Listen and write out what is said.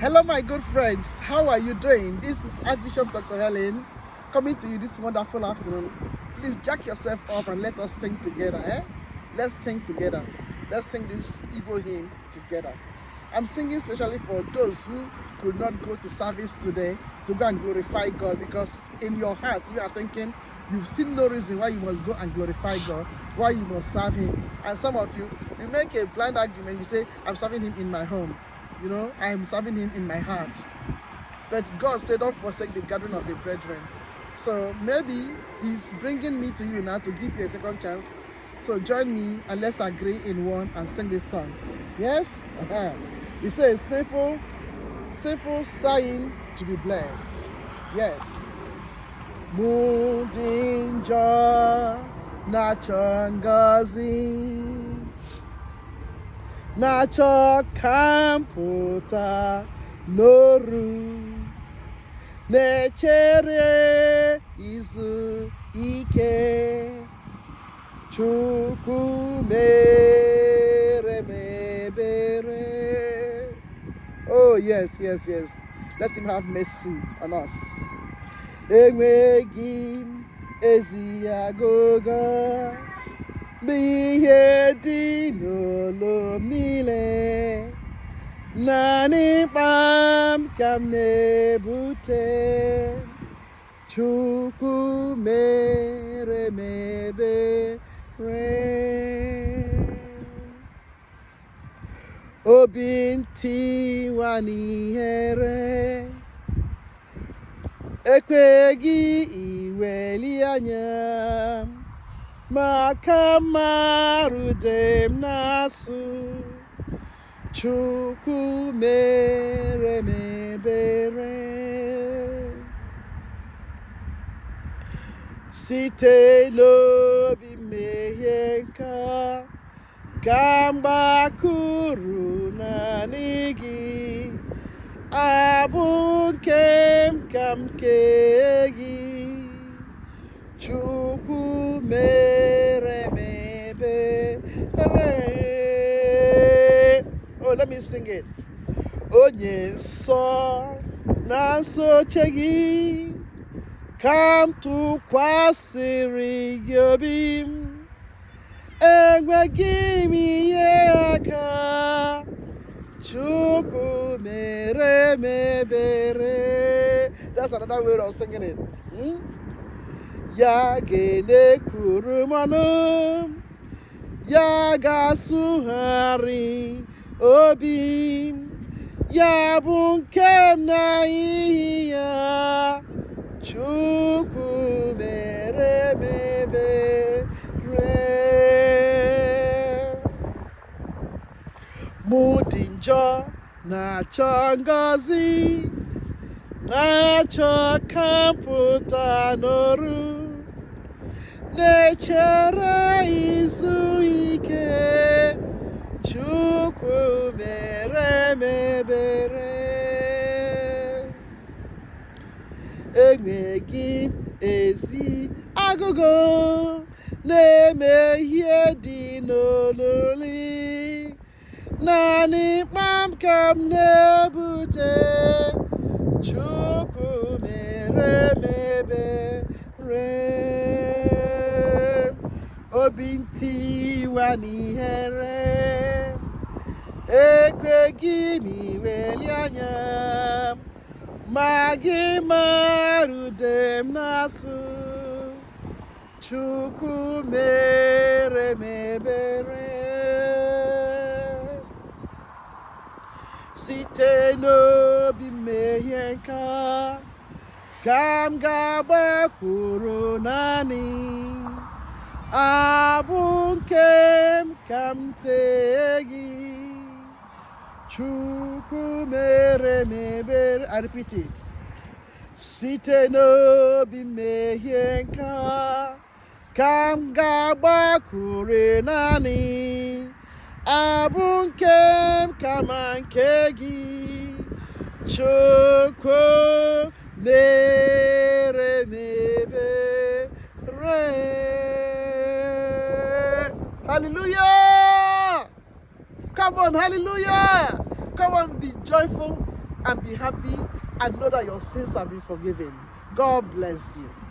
Hello, my good friends. How are you doing? This is Archbishop Dr. Helen coming to you this wonderful afternoon. Please jack yourself up and let us sing together. Let's sing together. Let's sing this Igbo hymn together. I'm singing especially for those who could not go to service today to go and glorify God, because in your heart you are thinking you've seen no reason why you must go and glorify God, why you must serve Him. And some of you make a blind argument. You say, I'm serving Him in my home. I'm serving Him in my heart. But God said, don't forsake the gathering of the brethren. So maybe He's bringing me to you now to give you a second chance. So join me and let's agree in one and sing this song. Yes? It says, sinful, sighing to be blessed. Yes. Mudinjo nacho Ngozi, nacho kamputa noru, nechere izu ike, chukwu mere mebere. Oh yes. Let Him have mercy on us. Enweghị m ezi agụgọ n'ihe dị n'ụlọ m niile, naanị mkpa m ka m na-ebute, Chukwu mere m ebere. Obi ntiwa n'ihere ekweghị iweli anya, maka mmarụ dị m n'asụ, Chukwu mere m ebere. Site n'obi mmehie nka ka m gbakụrụ naanị Gị, abụ nke m ka m kee Gị, Chukwu mere m ebere. Oh, let me sing it. Onye nsọ na nsoche Gị ka m tụkwasịrị Gị obi m, enweghị m ihe aka, Chukwu mere m ebere. That's another way of singing it. Ya ga-elekwuru m ọnụ, ya ga-asụgharị obi m, ya bụ nke m na ihe ya, Chukwu mere m ebere. Mụ dị njọ na-achọ ngọzi, na-achọ ka m pụta n'ọrụ, na-echere izu ike, Chukwu mere m ebere. Enweghị m ezi agụgụ na-eme ihe dị n'olulu, naanị mkpa m ka m na-ebute, Chukwu mere m ebere. Obi ntiwa n'ihere ekweghị m iweli anya, ma Gị mmarụ dị m n'asụ, Chukwu mere m ebere. Site n'obi mmehie nka ka m ga-agbakwuru naanị, abụ nke m ka m tee Gị, Chukwu mere m ebere. I repeat it. Site n'obi mmehie nka ka m ga-agbakwuru naanị, abụ nke m kama nke Gị, Chukwu mere m ebere. Hallelujah! Come on, hallelujah! Come on, be joyful and be happy and know that your sins have been forgiven. God bless you.